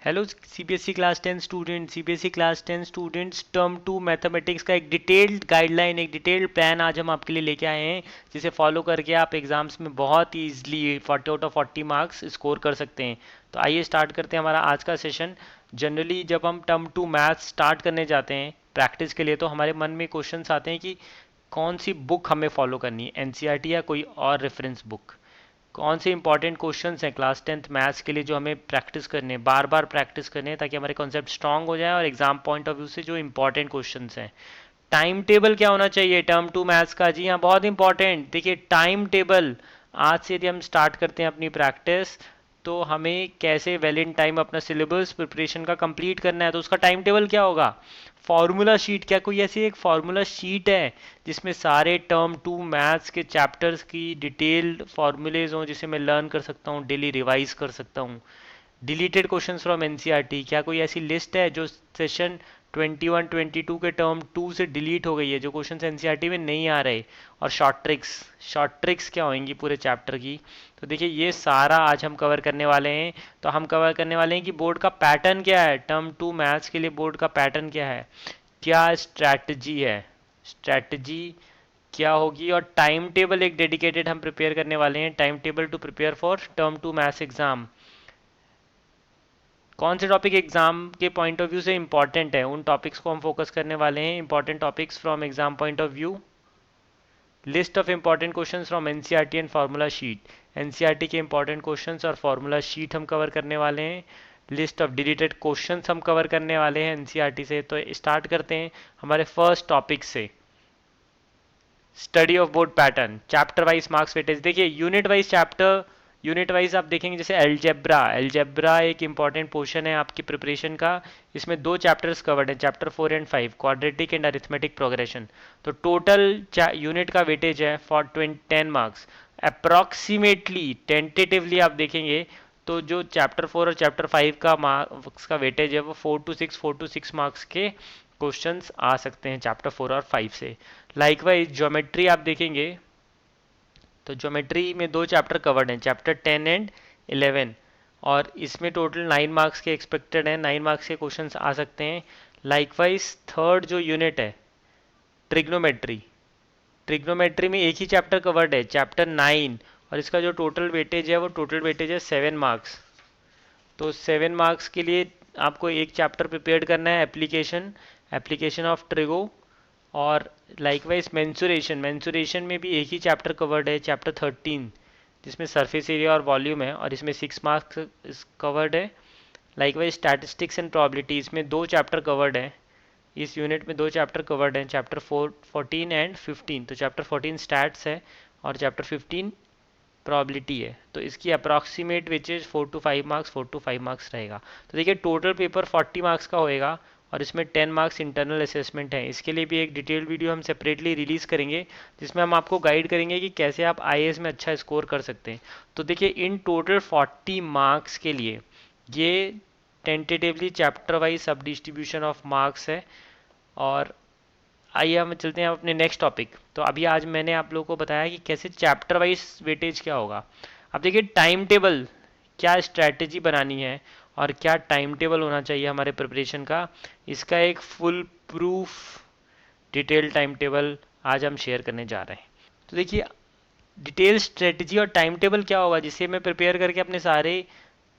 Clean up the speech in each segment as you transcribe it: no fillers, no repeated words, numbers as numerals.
Hello CBSE class 10 student, CBSE class 10 students, term 2 mathematics का एक detailed guideline, एक detailed plan आज हम आपके लिए लेके आए हैं, जिसे फॉलो करके आप एग्जाम्स में बहुत ही easily 40 out of 40 marks score कर सकते हैं। तो आइए स्टार्ट करते हैं हमारा आज का सेशन। जनरली जब हम टर्म 2 मैथ्स स्टार्ट करने जाते हैं प्रैक्टिस के लिए, तो हमारे मन में क्वेश्चंस आते हैं कि कौन सी बुक हमें फॉलो करनी है, एनसीईआरटी या कोई और रेफरेंस बुक। कौन से इंपॉर्टेंट क्वेश्चंस हैं क्लास 10th मैथ्स के लिए जो हमें प्रैक्टिस करने हैं, बार बार प्रैक्टिस करने हैं, ताकि हमारे कॉन्सेप्ट स्ट्रांग हो जाए और एग्जाम पॉइंट ऑफ व्यू से जो इंपॉर्टेंट क्वेश्चंस हैं। टाइम टेबल क्या होना चाहिए टर्म 2 मैथ्स का? जी हाँ, बहुत इंपॉर्टेंट। देखिए टाइम टेबल, आज से यदि हम स्टार्ट करते हैं अपनी प्रैक्टिस, तो हमें कैसे वेल इन टाइम अपना सिलेबस प्रिपरेशन का कंप्लीट करना है, तो उसका टाइम टेबल क्या होगा? फॉर्मूला शीट, क्या कोई ऐसी एक फॉर्मूला शीट है जिसमें सारे टर्म 2 मैथ्स के चैप्टर्स की डिटेल्ड फॉर्मूलेज हों, जिसे मैं लर्न कर सकता हूँ, डेली रिवाइज कर सकता हूँ? डिलीटेड क्वेश्चंस फ्रॉम एनसीईआरटी, क्या कोई ऐसी लिस्ट है जो सेशन 21 22 के टर्म 2 से डिलीट हो गई है, जो क्वेश्चंस एनसीईआरटी में नहीं आ रहे? और शॉर्ट ट्रिक्स क्या होंगी पूरे चैप्टर की? तो देखिए ये सारा आज हम कवर करने वाले हैं। तो हम कवर करने वाले हैं कि बोर्ड का पैटर्न क्या है, टर्म 2 मैथ्स के लिए बोर्ड का पैटर्न क्या है, क्या स्ट्रैटेजी है, स्ट्रैटेजी क्या होगी, और टाइम टेबल एक डेडिकेटेड हम प्रिपेयर करने वाले हैं, time table to prepare for term 2 maths exam. कौन से टॉपिक एग्जाम के पॉइंट ऑफ व्यू से इंपॉर्टेंट है, उन टॉपिक्स को हम फोकस करने वाले हैं। Important topics from exam point of view, list of important questions from NCERT and formula sheet, NCERT के इंपॉर्टेंट क्वेश्चंस और फार्मूला शीट हम कवर करने वाले हैं। लिस्ट ऑफ डिलीटेड क्वेश्चंस हम कवर करने वाले हैं एनसीईआरटी से। तो स्टार्ट करते हैं हमारे फर्स्ट टॉपिक से, study of board pattern, chapter wise marks weightage. देखिए unit wise chapter, unit wise आप देखेंगे जैसे एलजेब्रा, एलजेब्रा एक इंपॉर्टेंट पोर्शन है आपकी प्रिपरेशन का। इसमें दो चैप्टर्स कवर्ड हैं, chapter 4 and 5, quadratic and arithmetic progression. तो टोटल यूनिट का वेटेज है फॉर 10 मार्क्स। अप्रॉक्सीमेटली टेंटेटिवली आप देखेंगे तो जो चैप्टर 4 और चैप्टर 5 का मार्क्स का वेटेज है वो 4 to 6 मार्क्स के क्वेश्चंस आ सकते हैं चैप्टर 4 और 5 से। लाइकवाइज ज्योमेट्री आप देखेंगे तो ज्योमेट्री में दो चैप्टर कवर्ड हैं, चैप्टर 10 एंड 11, और इसमें टोटल 9 मार्क्स के एक्सपेक्टेड हैं, 9 मार्क्स के क्वेश्चंस आ सकते हैं। लाइकवाइज थर्ड जो यूनिट है ट्रिग्नोमेट्री, ट्रिग्नोमेट्री में एक ही चैप्टर कवर्ड है, चैप्टर 9, और इसका जो टोटल वेटेज है वो टोटल वेटेज है 7 मार्क्स। तो 7 मार्क्स के लिए आपको एक चैप्टर प्रिपेयर करना है, एप्लीकेशन, एप्लीकेशन ऑफ ट्रिगो। और लाइकवाइज मेंसुरेशन, मेंसुरेशन में भी एक ही चैप्टर कवर्ड है, चैप्टर 13, जिसमें सरफेस एरिया और वॉल्यूम है, और इसमें 6 मार्क्स कवर्ड है। लाइकवाइज स्टैटिस्टिक्स एंड प्रोबेबिलिटी, इसमें दो चैप्टर कवर्ड हैं, इस यूनिट में दो चैप्टर कवर्ड हैं, चैप्टर 14 एंड 15। तो चैप्टर 14 स्टैट्स है और चैप्टर 15 प्रोबेबिलिटी है। तो इसकी approximate witches 4 to 5 marks, 4 to 5 marks रहेगा। तो देखिए टोटल पेपर 40 मार्क्स का होएगा, और इसमें 10 मार्क्स इंटरनल असेसमेंट है। इसके लिए भी एक डिटेल वीडियो हम सेपरेटली रिलीज़ करेंगे, जिसमें हम आपको गाइड करेंगे कि कैसे आप आईएएस में अच्छा स्कोर कर सकते हैं। तो देखिए इन टोटल 40 मार्क्स के लिए ये टेंटेटिवली चैप्टर वाइज सब डिस्ट्रीब्यूशन ऑफ मार्क्स है। और आइए हम चलते हैं अपने नेक्स्ट टॉपिक। तो अभी आज मैंने आप लोगों को बताया कि कैसे चैप्टर वाइज वेटेज क्या होगा। अब देखिए टाइम टेबल, क्या स्ट्रैटेजी बनानी है और क्या टाइम टेबल होना चाहिए हमारे प्रिपरेशन का, इसका एक full proof detail time table आज हम शेयर करने जा रहे हैं। तो देखिए डिटेल स्ट्रेटजी और टाइम टेबल क्या होगा जिसे मैं प्रिपेयर करके अपने सारे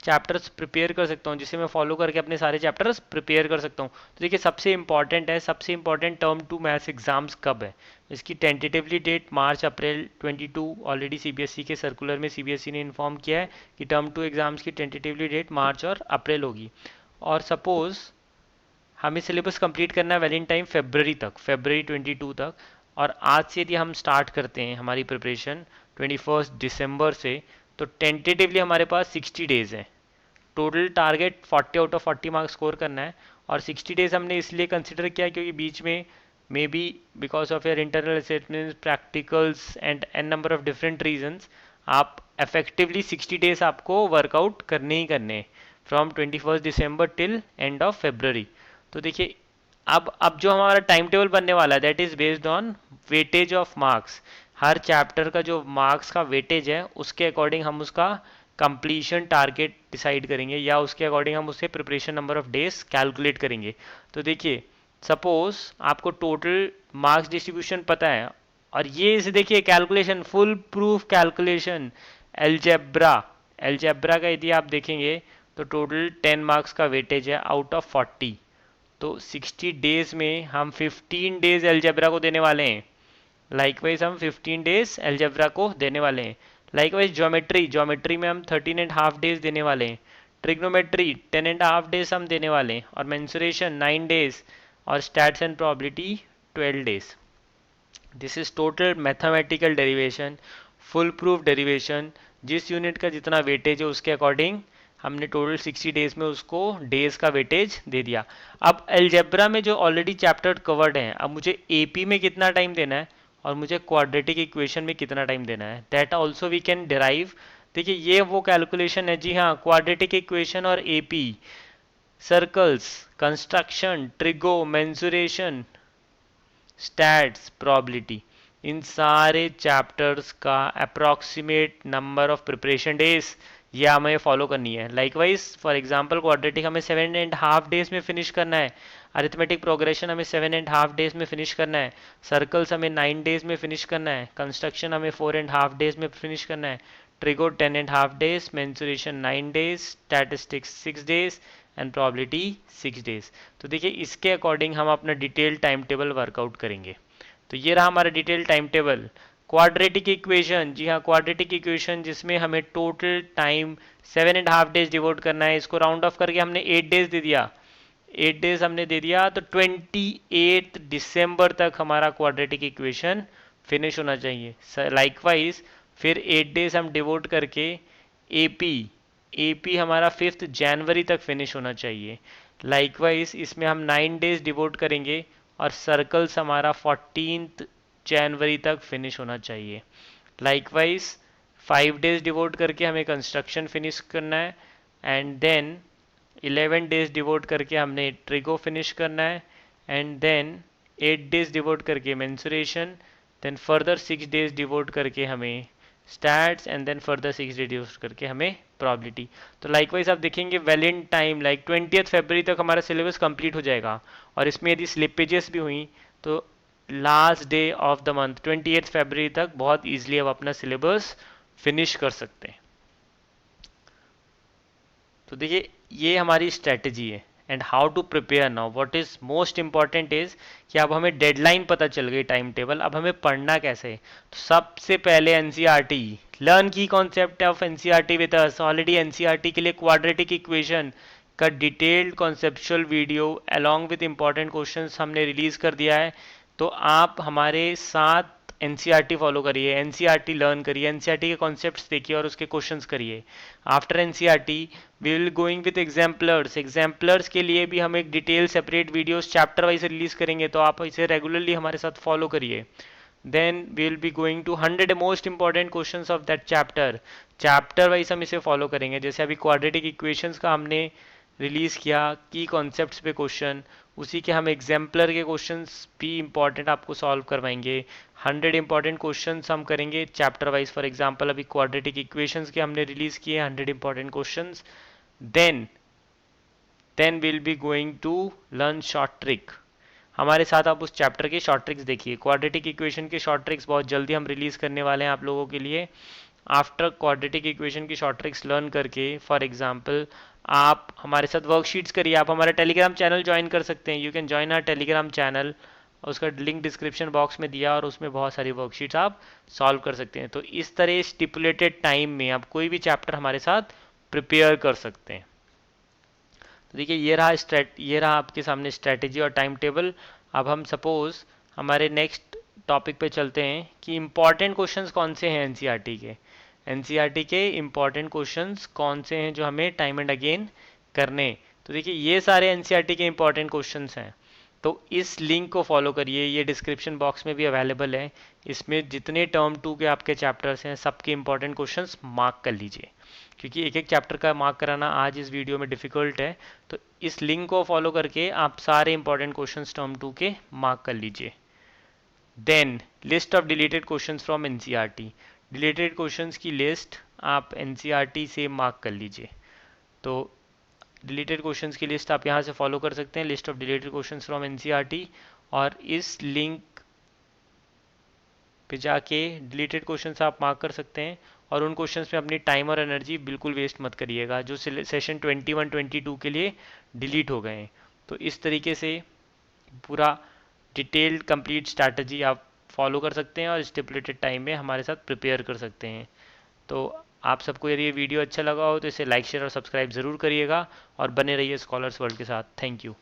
चैप्टर्स प्रिपेयर कर सकता हूँ, जिसे मैं फॉलो करके अपने सारे चैप्टर्स प्रिपेयर कर सकता हूँ। तो देखिए सबसे इंपॉर्टेंट है, सबसे इंपॉर्टेंट टर्म 2 मैथ्स एग्जाम्स कब है, इसकी टेंटेटिवली डेट मार्च अप्रैल 22। ऑलरेडी सीबीएसई के सर्कुलर में सीबीएसई ने इन्फॉर्म किया है कि टर्म 2 एग्जाम्स की टेंटेटिवली डेट मार्च और अप्रैल होगी। और सपोज हमें सिलेबस कंप्लीट करना है वेल टाइम फेबररी तक, फेबररी 22 तक। और आज से यदि हम स्टार्ट करते हैं हमारी प्रिपरेशन 21 दिसंबर से, तो टेंटेटिवली हमारे पास 60 डेज़ हैं। Total target 40 out of 40 marks score करना है। और 60 डेज हमने इसलिए कंसिडर किया क्योंकि बीच में may be because of your internal assessment, practicals and an number of different reasons, आप इफेक्टिवली 60 डेज आपको वर्कआउट करने ही करने, from 21 December till end of February. तो देखिए अब जो हमारा टाइम टेबल बनने वाला है that is based on weightage of marks. Her chapter का जो मार्क्स का वेटेज है उसके अकॉर्डिंग हम उसका कंप्लीशन टारगेट डिसाइड करेंगे या उसके अकॉर्डिंग हम उससे preparation number of days calculate करेंगे। तो देखिए सपोज आपको टोटल मार्क्स डिस्ट्रीब्यूशन पता है और ये इसे देखिए calculation, full proof calculation, algebra. Algebra का यदि आप देखेंगे तो टोटल 10 मार्क्स का वेटेज है आउट ऑफ 40। तो 60 डेज में हम 15 डेज एलजेब्रा को देने वाले हैं। लाइकवाइज हम 15 डेज एलजेब्रा को देने वाले हैं। लाइकवाइज ज्योमेट्री, ज्योमेट्री में हम 13.5 डेज देने वाले हैं। ट्रिग्नोमेट्री 10.5 डेज हम देने वाले हैं और मेंसुरेशन 9 डेज और stats and probability 12 days. This is total mathematical derivation, full proof derivation. जिस यूनिट का जितना वेटेज है उसके अकॉर्डिंग हमने टोटल 60 डेज में उसको डेज का वेटेज दे दिया। अब एलजेब्रा में जो ऑलरेडी चैप्टर कवर्ड हैं, अब मुझे एपी में कितना टाइम देना है और मुझे क्वाड्रेटिक इक्वेशन में कितना टाइम देना है, that also we can derive. देखिए ये वो कैलकुलेशन है, जी हाँ, क्वाड्रेटिक इक्वेशन और AP, circles, construction, trigo, mensuration, stats, probability, इन सारे चैप्टर्स का approximate number of preparation days ये हमें फॉलो करनी है। लाइकवाइज फॉर एग्जांपल क्वाड्रेटिक हमें 7.5 डेज में फिनिश करना है, अरिथमेटिक प्रोग्रेशन हमें 7.5 डेज में फिनिश करना है, सर्कल्स हमें 9 डेज में फिनिश करना है, कंस्ट्रक्शन हमें 4.5 डेज में फिनिश करना है, trigo 10.5 days, mensuration 9 days, statistics 6 days and probability 6 days. तो देखिए इसके अकॉर्डिंग हम अपना डिटेल टाइम टेबल वर्कआउट करेंगे। तो ये रहा हमारा detail time table. Quadratic equation, जी हाँ, क्वाड्रेटिक इक्वेशन जिसमें हमें टोटल टाइम 7.5 डेज डिवोट करना है, इसको राउंड ऑफ करके हमने 8 डेज दे दिया। 8 डेज हमने दे दिया तो 28 दिसंबर तक हमारा क्वाड्रेटिक इक्वेशन फिनिश होना चाहिए। लाइकवाइज फिर 8 डेज हम डिवोट करके एपी, एपी हमारा 5 जनवरी तक फिनिश होना चाहिए। लाइकवाइज इसमें हम 9 डेज डिवोट करेंगे और सर्कल्स हमारा 14 जनवरी तक फिनिश होना चाहिए। लाइकवाइज 5 डेज डिवोट करके हमें कंस्ट्रक्शन फिनिश करना है एंड देन 11 डेज डिवोट करके हमने ट्रिगो फिनिश करना है एंड देन 8 डेज डिवोट करके mensuration, then further 6 days devote करके हमें stats and then further 6 days devote करके हमें प्रोबेबिलिटी। तो लाइकवाइज आप देखेंगे वेल इन टाइम लाइक 20 फरवरी तक हमारा सिलेबस कंप्लीट हो जाएगा और इसमें यदि स्लिपेजेस भी हुई तो last day of the month 28 फरवरी तक बहुत ईजिली अब अपना सिलेबस फिनिश कर सकते हैं। तो देखिए ये हमारी स्ट्रेटजी है and how to prepare now. What is most important is कि अब हमें डेडलाइन पता चल गई, टाइम टेबल, अब हमें पढ़ना कैसे है। तो सबसे पहले एनसीईआरटी लर्न की concept of NCERT with us. Already NCERT के लिए क्वाड्रेटिक इक्वेशन का detailed conceptual video along with important questions हमने रिलीज कर दिया है। तो आप हमारे साथ एनसीईआरटी फॉलो करिए, एनसीईआरटी लर्न करिए, एनसीईआरटी के कॉन्सेप्ट्स देखिए और उसके क्वेश्चंस करिए। After NCERT we will going with exemplars. Exemplars के लिए भी हम एक detail separate videos chapter wise release करेंगे, तो आप इसे रेगुलरली हमारे साथ फॉलो करिए। Then we will be going to 100 most important questions of that chapter. Chapter wise हम इसे फॉलो करेंगे। जैसे अभी क्वाड्रेटिक इक्वेशंस का हमने रिलीज किया की कॉन्सेप्ट्स पे क्वेश्चन, उसी के हम एग्जाम्पलर के क्वेश्चंस भी इंपॉर्टेंट आपको सॉल्व करवाएंगे। 100 इंपॉर्टेंट क्वेश्चंस हम करेंगे चैप्टर वाइज। फॉर एग्जांपल अभी क्वाड्रेटिक इक्वेशंस के हमने रिलीज किए 100 important questions. Then will be going to learn short trick. हमारे साथ आप उस चैप्टर के शॉर्ट ट्रिक्स देखिए। क्वाड्रेटिक इक्वेशन के शॉर्ट ट्रिक्स बहुत जल्दी हम रिलीज करने वाले हैं आप लोगों के लिए। आफ्टर क्वाड्रेटिक इक्वेशन की शॉर्ट ट्रिक्स लर्न करके फॉर एग्जांपल आप हमारे साथ वर्कशीट्स करिए। आप हमारा टेलीग्राम चैनल ज्वाइन कर सकते हैं। You can join our Telegram channel, उसका लिंक डिस्क्रिप्शन बॉक्स में दिया और उसमें बहुत सारी वर्कशीट्स आप सॉल्व कर सकते हैं। तो इस तरह स्टिपुलेटेड टाइम में आप कोई भी चैप्टर हमारे साथ प्रिपेयर कर सकते हैं। तो देखिए ये रहा आपके सामने स्ट्रेटेजी और टाइम टेबल। अब हम सपोज हमारे नेक्स्ट टॉपिक पे चलते हैं कि इम्पॉर्टेंट क्वेश्चंस कौन से हैं एनसीईआरटी के। एनसीईआरटी के इम्पॉर्टेंट क्वेश्चंस कौन से हैं जो हमें टाइम एंड अगेन करने। तो देखिए ये सारे एनसीईआरटी के इम्पॉर्टेंट क्वेश्चंस हैं। तो इस लिंक को फॉलो करिए, ये डिस्क्रिप्शन बॉक्स में भी अवेलेबल है। इसमें जितने टर्म 2 के आपके चैप्टर्स हैं सबके इम्पॉर्टेंट क्वेश्चंस मार्क कर लीजिए, क्योंकि एक एक चैप्टर का मार्क कराना आज इस वीडियो में डिफ़िकल्ट है। तो इस लिंक को फॉलो करके आप सारे इंपॉर्टेंट क्वेश्चंस टर्म 2 के मार्क कर लीजिए। Then list of deleted questions from NCERT. Deleted questions की लिस्ट आप एनसीईआरटी से मार्क कर लीजिए। तो डिलीटेड क्वेश्चंस की लिस्ट आप यहाँ से फॉलो कर सकते हैं, list of deleted questions from NCERT, और इस लिंक पे जाके डिलीटेड क्वेश्चंस आप मार्क कर सकते हैं। और उन क्वेश्चंस पे अपनी टाइम और एनर्जी बिल्कुल वेस्ट मत करिएगा जो सेशन 21 22 के लिए डिलीट हो गए हैं। तो इस तरीके से पूरा डिटेल्ड कंप्लीट स्ट्रैटेजी आप फॉलो कर सकते हैं और स्टिपुलेटेड टाइम में हमारे साथ प्रिपेयर कर सकते हैं। तो आप सबको यदि ये वीडियो अच्छा लगा हो तो इसे लाइक शेयर और सब्सक्राइब ज़रूर करिएगा और बने रहिए स्कॉलर्स वर्ल्ड के साथ। Thank you.